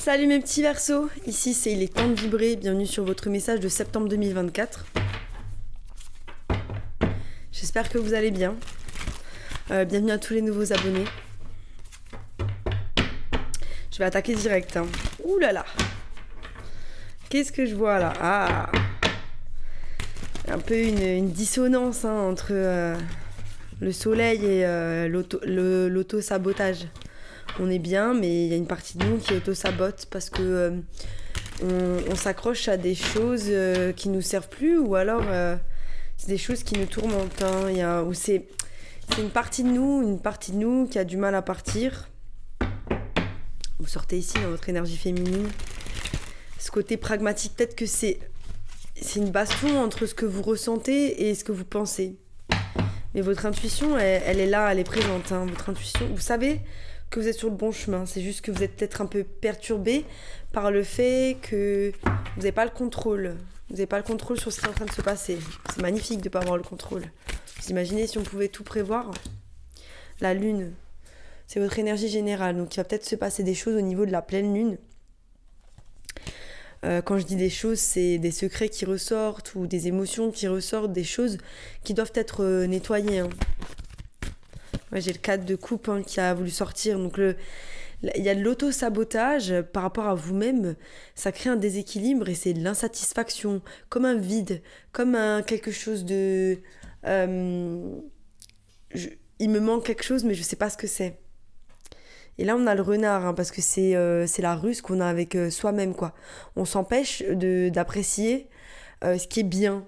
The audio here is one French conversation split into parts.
Salut mes petits versos, ici c'est Il est temps de vibrer, bienvenue sur votre message de septembre 2024. J'espère que vous allez bien. Bienvenue à tous les nouveaux abonnés. Je vais attaquer direct. Ouh là là. Qu'est-ce que je vois là? Ah, un peu une dissonance entre le soleil et l'auto-sabotage. On est bien, mais il y a une partie de nous qui auto-sabote parce que on s'accroche à des choses qui nous servent plus, ou alors c'est des choses qui nous tourmentent. Ou c'est une partie de nous qui a du mal à partir. Vous sortez ici dans votre énergie féminine. Ce côté pragmatique, peut-être que c'est une baston entre ce que vous ressentez et ce que vous pensez. Mais votre intuition, elle est là, elle est présente. Votre intuition, vous savez que vous êtes sur le bon chemin. C'est juste que vous êtes peut-être un peu perturbé par le fait que vous n'avez pas le contrôle. Vous n'avez pas le contrôle sur ce qui est en train de se passer. C'est magnifique de ne pas avoir le contrôle. Vous imaginez si on pouvait tout prévoir? La lune, c'est votre énergie générale. Donc il va peut-être se passer des choses au niveau de la pleine lune. Quand je dis des choses, c'est des secrets qui ressortent ou des émotions qui ressortent, des choses qui doivent être nettoyées. Ouais, j'ai le 4 de coupe qui a voulu sortir. Donc il y a de l'auto-sabotage par rapport à vous-même. Ça crée un déséquilibre et c'est de l'insatisfaction, comme un vide, comme quelque chose de... il me manque quelque chose, mais je sais pas ce que c'est. Et là, on a le renard, parce que c'est la ruse qu'on a avec soi-même, quoi. On s'empêche d'apprécier ce qui est bien.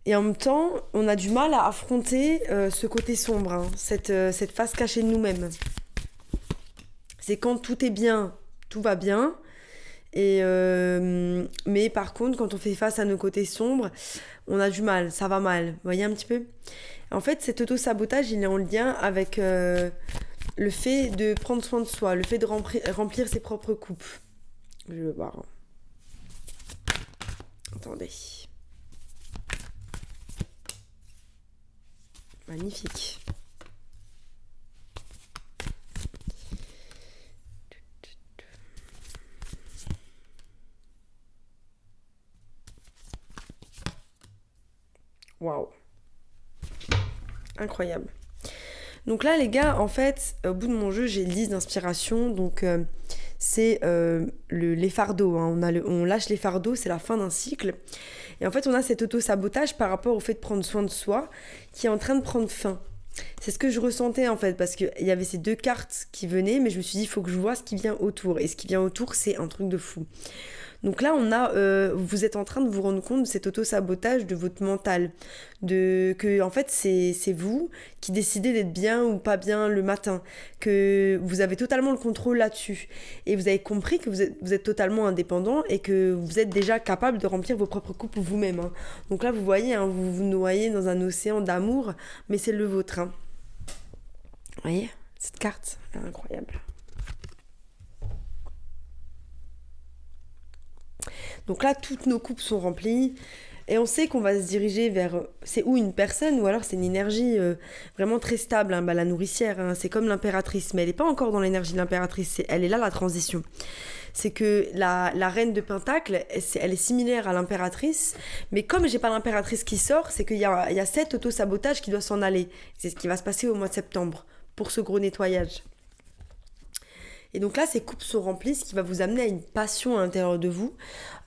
Et en même temps, on a du mal à affronter ce côté sombre, cette face cachée de nous-mêmes. C'est quand tout est bien, tout va bien. Mais par contre, quand on fait face à nos côtés sombres, on a du mal, ça va mal. Vous voyez un petit peu ? En fait, cet auto-sabotage, il est en lien avec le fait de prendre soin de soi, le fait de remplir ses propres coupes. Je vais voir. Attendez. Magnifique. Waouh. Incroyable. Donc là, les gars, en fait, au bout de mon jeu, j'ai 10 d'inspiration. Donc, c'est les fardeaux. On lâche les fardeaux, c'est la fin d'un cycle. Et en fait, on a cet auto-sabotage par rapport au fait de prendre soin de soi qui est en train de prendre fin. C'est ce que je ressentais, en fait, parce qu'il y avait ces deux cartes qui venaient, mais je me suis dit, il faut que je vois ce qui vient autour. Et ce qui vient autour, c'est un truc de fou. Donc là, vous êtes en train de vous rendre compte de cet auto-sabotage de votre mental. Que en fait, c'est vous qui décidez d'être bien ou pas bien le matin. Que vous avez totalement le contrôle là-dessus. Et vous avez compris que vous êtes totalement indépendant et que vous êtes déjà capable de remplir vos propres coupes vous-même. Donc là, vous voyez, vous vous noyez dans un océan d'amour, mais c'est le vôtre. Vous voyez, cette carte, elle est incroyable. Donc là, toutes nos coupes sont remplies et on sait qu'on va se diriger vers... C'est ou une personne ou alors c'est une énergie vraiment très stable, la nourricière. C'est comme l'impératrice, mais elle n'est pas encore dans l'énergie de l'impératrice. Elle est là, la transition. C'est que la reine de Pentacle, elle est similaire à l'impératrice, mais comme j'ai pas l'impératrice qui sort, c'est qu'il y a cet auto-sabotage qui doit s'en aller. C'est ce qui va se passer au mois de septembre pour ce gros nettoyage. Et donc là, ces coupes sont remplies, ce qui va vous amener à une passion à l'intérieur de vous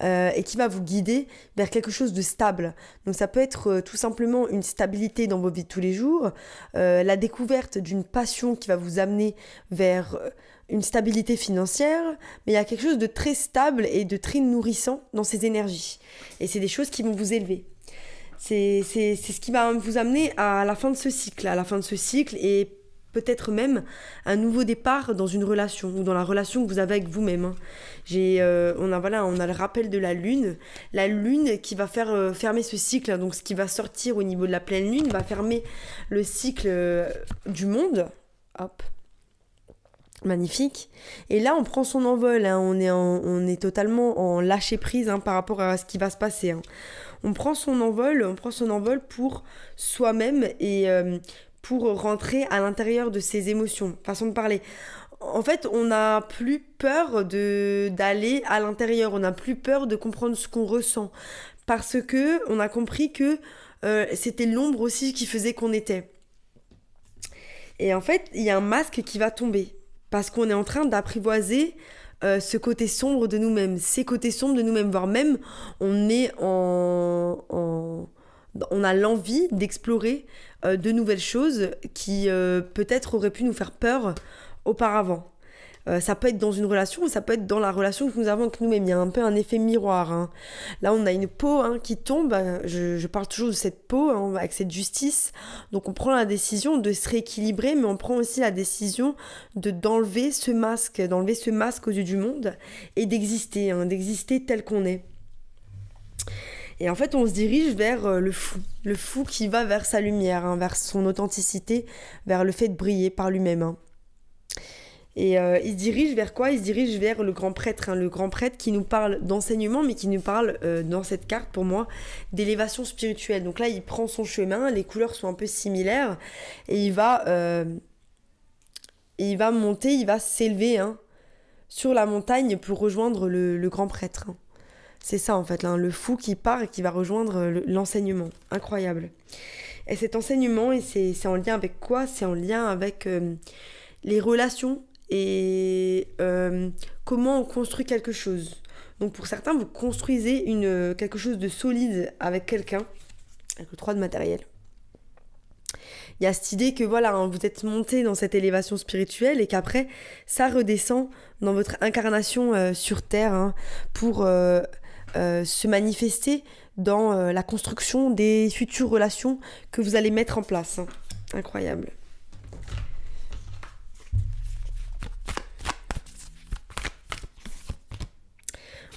et qui va vous guider vers quelque chose de stable. Donc ça peut être tout simplement une stabilité dans vos vies de tous les jours, la découverte d'une passion qui va vous amener vers une stabilité financière, mais il y a quelque chose de très stable et de très nourrissant dans ces énergies. Et c'est des choses qui vont vous élever. C'est ce qui va vous amener à la fin de ce cycle, et peut-être même un nouveau départ dans une relation ou dans la relation que vous avez avec vous-même. On a le rappel de la lune qui va faire fermer ce cycle. Donc ce qui va sortir au niveau de la pleine lune va fermer le cycle du monde. Hop. Magnifique. Et là, on prend son envol. On est totalement en lâcher prise par rapport à ce qui va se passer. On prend son envol pour soi-même et pour rentrer à l'intérieur de ses émotions. Façon de parler. en fait, on n'a plus peur d'aller à l'intérieur, on n'a plus peur de comprendre ce qu'on ressent, parce que on a compris que c'était l'ombre aussi qui faisait qu'on était. Et en fait, il y a un masque qui va tomber, parce qu'on est en train d'apprivoiser ce côté sombre de nous-mêmes, ces côtés sombres de nous-mêmes, voire même on est on a l'envie d'explorer de nouvelles choses qui peut-être auraient pu nous faire peur auparavant. Ça peut être dans une relation, ça peut être dans la relation que nous avons avec nous-mêmes. Il y a un peu un effet miroir, hein. Là, on a une peau qui tombe. Je parle toujours de cette peau, hein, avec cette justice. Donc, on prend la décision de se rééquilibrer, mais on prend aussi la décision d'enlever ce masque aux yeux du monde et d'exister, hein, d'exister tel qu'on est. Et en fait, on se dirige vers le fou qui va vers sa lumière, hein, vers son authenticité, vers le fait de briller par lui-même, hein. Et il se dirige vers quoi? Il se dirige vers le grand prêtre, hein, le grand prêtre qui nous parle d'enseignement, mais qui nous parle, dans cette carte pour moi, d'élévation spirituelle. Donc là, il prend son chemin, les couleurs sont un peu similaires, et il va monter, il va s'élever, hein, sur la montagne pour rejoindre le grand prêtre, hein. C'est ça en fait, là, le fou qui part et qui va rejoindre l'enseignement. Incroyable. Et cet enseignement, c'est en lien avec quoi? C'est en lien avec les relations et comment on construit quelque chose. Donc pour certains, vous construisez quelque chose de solide avec quelqu'un, avec le 3 de matériel. Il y a cette idée que voilà, hein, vous êtes monté dans cette élévation spirituelle et qu'après, ça redescend dans votre incarnation sur Terre, hein, pour se manifester dans la construction des futures relations que vous allez mettre en place, hein. Incroyable.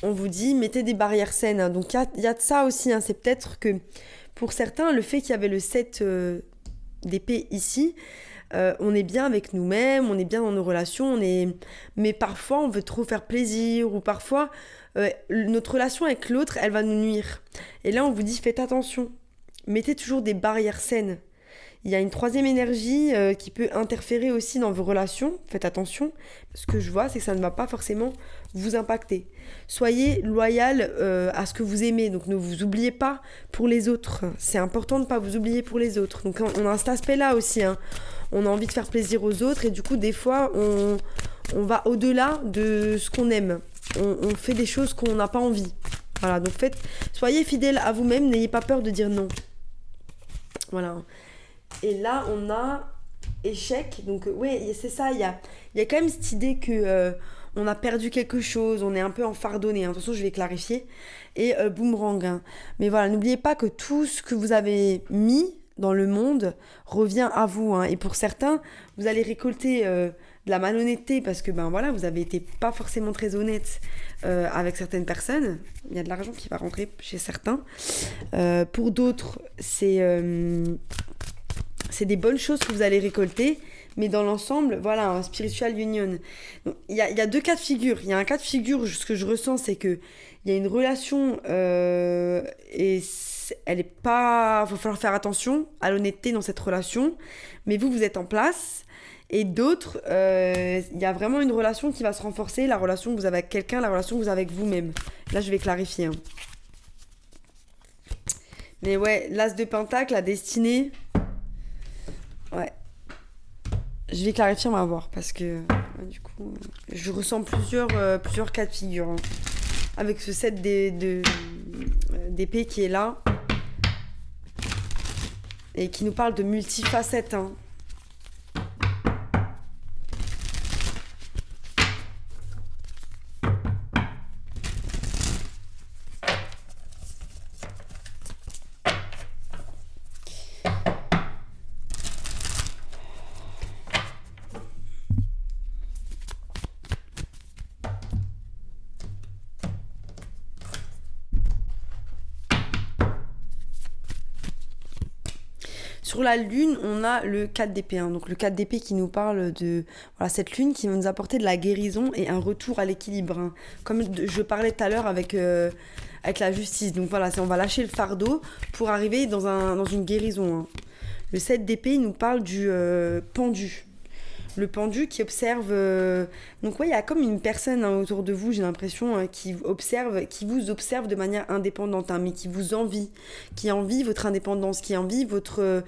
On vous dit, mettez des barrières saines, hein. Donc il y a de ça aussi, hein. C'est peut-être que pour certains, le fait qu'il y avait le 7 d'épée ici, on est bien avec nous-mêmes, on est bien dans nos relations, mais parfois on veut trop faire plaisir, ou parfois notre relation avec l'autre, elle va nous nuire. Et là, on vous dit, faites attention, mettez toujours des barrières saines. Il y a une troisième énergie qui peut interférer aussi dans vos relations. Faites attention. Ce que je vois, c'est que ça ne va pas forcément vous impacter. Soyez loyal à ce que vous aimez. Donc ne vous oubliez pas pour les autres. C'est important de ne pas vous oublier pour les autres. Donc on a cet aspect-là aussi, hein. On a envie de faire plaisir aux autres et du coup, des fois, on va au-delà de ce qu'on aime. On fait des choses qu'on n'a pas envie. Voilà, donc soyez fidèles à vous-même. N'ayez pas peur de dire non. Voilà. Et là, on a échec. Donc, oui, c'est ça. Il y a quand même cette idée que on a perdu quelque chose. On est un peu enfardonné, hein. De toute façon, je vais clarifier. Et boomerang, hein. Mais voilà, n'oubliez pas que tout ce que vous avez mis dans le monde revient à vous, hein. Et pour certains, vous allez récolter de la malhonnêteté parce que, ben voilà, vous avez été pas forcément très honnête avec certaines personnes. Il y a de l'argent qui va rentrer chez certains. Pour d'autres, c'est des bonnes choses que vous allez récolter, mais dans l'ensemble, voilà, un spiritual union. Il y a deux cas de figure. Il y a un cas de figure, ce que je ressens, c'est qu'il y a une relation et elle est pas... Il va falloir faire attention à l'honnêteté dans cette relation, mais vous êtes en place. Et d'autres, il y a vraiment une relation qui va se renforcer, la relation que vous avez avec quelqu'un, la relation que vous avez avec vous-même. Là, je vais clarifier, hein. Mais ouais, l'as de pentacle, la destinée... Ouais. Je vais clarifier, on va voir, parce que du coup, je ressens plusieurs cas de figure, hein. Avec ce 7 d'épée qui est là et qui nous parle de multifacettes, hein. Sur la lune, on a le 4 d'épée, hein. Donc le 4 d'épée qui nous parle de cette lune qui va nous apporter de la guérison et un retour à l'équilibre, hein. Comme je parlais tout à l'heure avec la justice. Donc voilà, on va lâcher le fardeau pour arriver dans une guérison, hein. Le 7 d'épée, il nous parle du pendu. le pendu qui observe. Donc ouais, il y a comme une personne autour de vous, j'ai l'impression, qui vous observe de manière indépendante, mais qui vous envie, qui envie votre indépendance, qui envie votre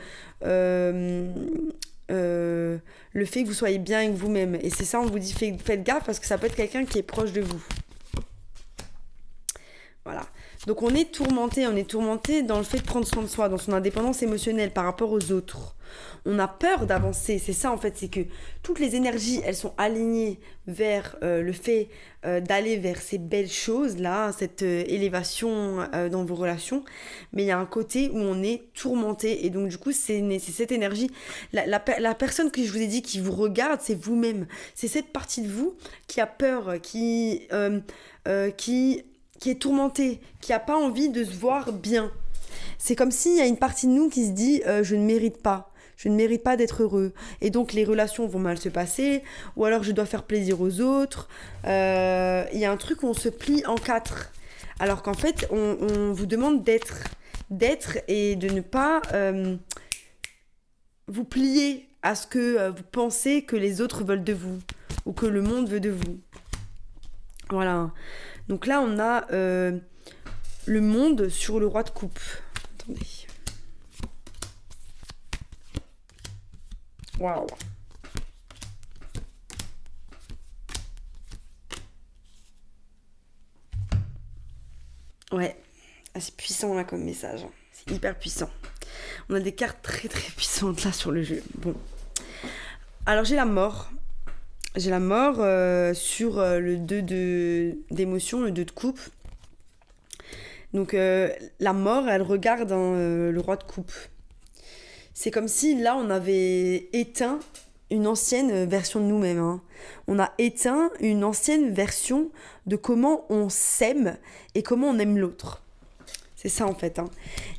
le fait que vous soyez bien avec vous-même. Et c'est ça, on vous dit faites gaffe parce que ça peut être quelqu'un qui est proche de vous. Voilà. Donc on est tourmenté dans le fait de prendre soin de soi, dans son indépendance émotionnelle par rapport aux autres. On a peur d'avancer, c'est ça en fait, c'est que toutes les énergies, elles sont alignées vers le fait d'aller vers ces belles choses-là, cette élévation dans vos relations, mais il y a un côté où on est tourmenté, et donc du coup c'est cette énergie, la personne que je vous ai dit qui vous regarde, c'est vous-même, c'est cette partie de vous qui a peur, qui est tourmentée, qui n'a pas envie de se voir bien. C'est comme s'il y a une partie de nous qui se dit je ne mérite pas d'être heureux. Et donc les relations vont mal se passer, ou alors je dois faire plaisir aux autres. Il y a un truc où on se plie en quatre. Alors qu'en fait, on vous demande d'être et de ne pas vous plier à ce que vous pensez que les autres veulent de vous, ou que le monde veut de vous. Voilà. Donc là, on a le monde sur le roi de coupe. Attendez. Waouh. Ouais. Ah, c'est puissant là comme message. C'est hyper puissant. On a des cartes très très puissantes là sur le jeu. Bon. Alors j'ai la mort. J'ai la mort sur le 2 d'émotion, le 2 de coupe. Donc la mort, elle regarde le roi de coupe. C'est comme si là, on avait éteint une ancienne version de nous-mêmes. On a éteint une ancienne version de comment on s'aime et comment on aime l'autre. C'est ça en fait.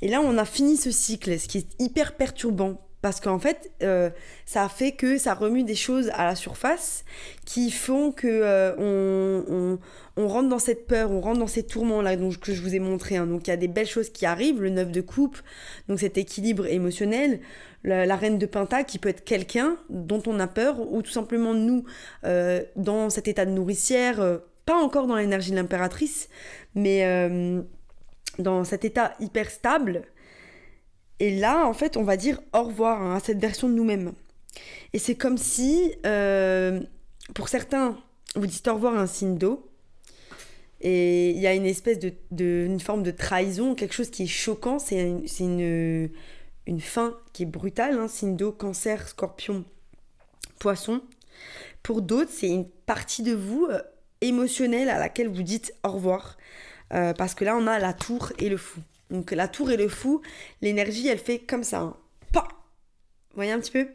Et là, on a fini ce cycle, ce qui est hyper perturbant. Parce qu'en fait, ça a fait que ça remue des choses à la surface qui font que on rentre dans cette peur, on rentre dans ces tourments-là que je vous ai montré. Donc il y a des belles choses qui arrivent, le 9 de coupe, donc cet équilibre émotionnel, la reine de pentacle qui peut être quelqu'un dont on a peur, ou tout simplement nous, dans cet état de nourricière, pas encore dans l'énergie de l'impératrice, mais dans cet état hyper stable. Et là, en fait, on va dire au revoir à cette version de nous-mêmes. Et c'est comme si, pour certains, vous dites au revoir à un signe d'eau. Et il y a une espèce une forme de trahison, quelque chose qui est choquant. C'est une fin qui est brutale. Signe d'eau, cancer, scorpion, poisson. Pour d'autres, c'est une partie de vous émotionnelle à laquelle vous dites au revoir. Parce que là, on a la tour et le fou. Donc la tour et le fou, l'énergie, elle fait comme ça. Pah. Vous voyez un petit peu ?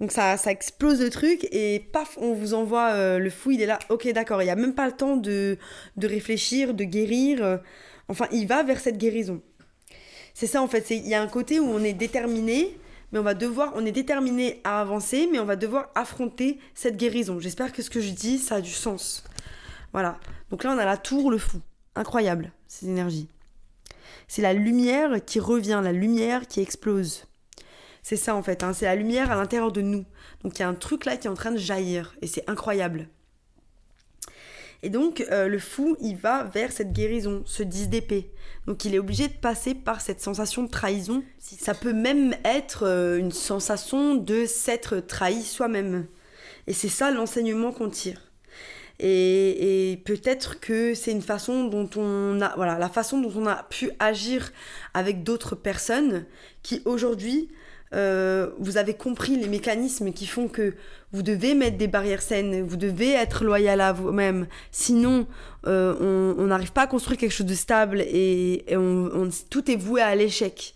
Donc ça explose le truc et paf, on vous envoie le fou, il est là. Ok, d'accord, il n'y a même pas le temps de réfléchir, de guérir. Enfin, il va vers cette guérison. C'est ça en fait, il y a un côté où on est déterminé, mais on est déterminé à avancer, mais on va devoir affronter cette guérison. J'espère que ce que je dis, ça a du sens. Voilà. Donc là, on a la tour, le fou. Incroyable, ces énergies. C'est la lumière qui revient, la lumière qui explose. C'est ça en fait, c'est la lumière à l'intérieur de nous. Donc il y a un truc là qui est en train de jaillir et c'est incroyable. Et donc le fou, il va vers cette guérison, ce 10 d'épée. Donc il est obligé de passer par cette sensation de trahison. Ça peut même être une sensation de s'être trahi soi-même. Et c'est ça l'enseignement qu'on tire. Et peut-être que c'est une façon dont la façon dont on a pu agir avec d'autres personnes qui aujourd'hui, vous avez compris les mécanismes qui font que vous devez mettre des barrières saines, vous devez être loyal à vous-même, sinon on n'arrive pas à construire quelque chose de stable et tout est voué à l'échec.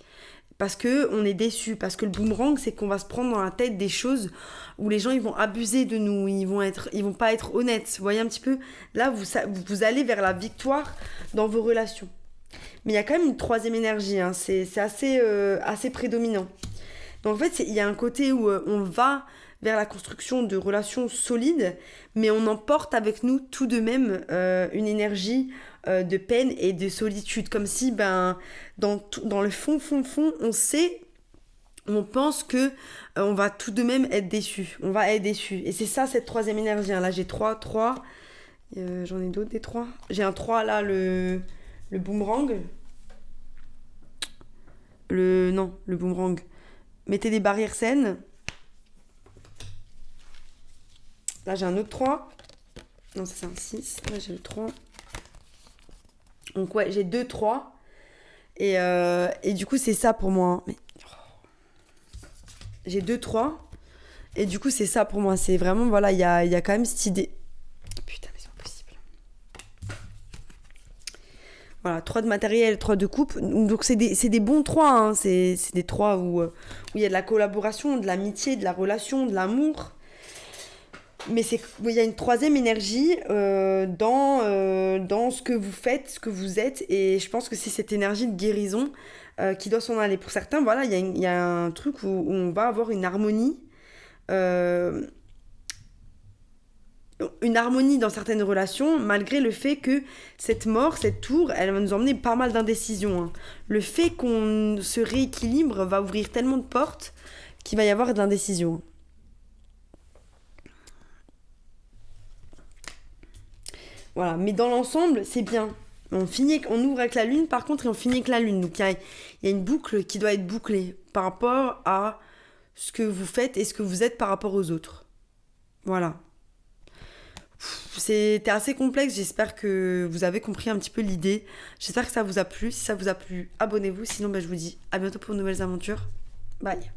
Parce qu'on est déçu, parce que le boomerang, c'est qu'on va se prendre dans la tête des choses où les gens ils vont abuser de nous, ils vont pas être honnêtes. Vous voyez un petit peu ? Là, vous allez vers la victoire dans vos relations. Mais il y a quand même une troisième énergie, c'est assez prédominant. Donc en fait, il y a un côté où on va vers la construction de relations solides, mais on emporte avec nous tout de même une énergie de peine et de solitude, comme si dans le fond, on sait on pense que on va tout de même être déçu. On va être déçu. Et c'est ça, cette troisième énergie. Hein. Là, j'ai 3. J'en ai d'autres, des 3. J'ai un 3 là, le boomerang. Le boomerang. Mettez des barrières saines. Là, j'ai un autre 3. Non, ça, c'est un 6. Là, j'ai le 3. Donc, ouais, j'ai 2 3. Et du coup, c'est ça pour moi. Mais... J'ai 2 3. Et du coup, c'est ça pour moi. C'est vraiment, voilà, il y a quand même cette idée. Putain, mais c'est pas possible. Voilà, 3 de matériel, 3 de coupe. Donc, c'est des bons 3. Hein. C'est des 3 où il y a de la collaboration, de l'amitié, de la relation, de l'amour. Mais il y a une troisième énergie dans ce que vous faites, ce que vous êtes. Et je pense que c'est cette énergie de guérison qui doit s'en aller. Pour certains, voilà, il y a un truc où on va avoir une harmonie. euh, une harmonie dans certaines relations, malgré le fait que cette mort, cette tour, elle va nous emmener pas mal d'indécision. Hein. Le fait qu'on se rééquilibre va ouvrir tellement de portes qu'il va y avoir de l'indécision. Voilà, mais dans l'ensemble, c'est bien. On ouvre avec la lune, par contre, et on finit avec la lune. Donc il y a une boucle qui doit être bouclée par rapport à ce que vous faites et ce que vous êtes par rapport aux autres. Voilà. C'était assez complexe, j'espère que vous avez compris un petit peu l'idée. J'espère que ça vous a plu. Si ça vous a plu, abonnez-vous. Sinon, je vous dis à bientôt pour de nouvelles aventures. Bye.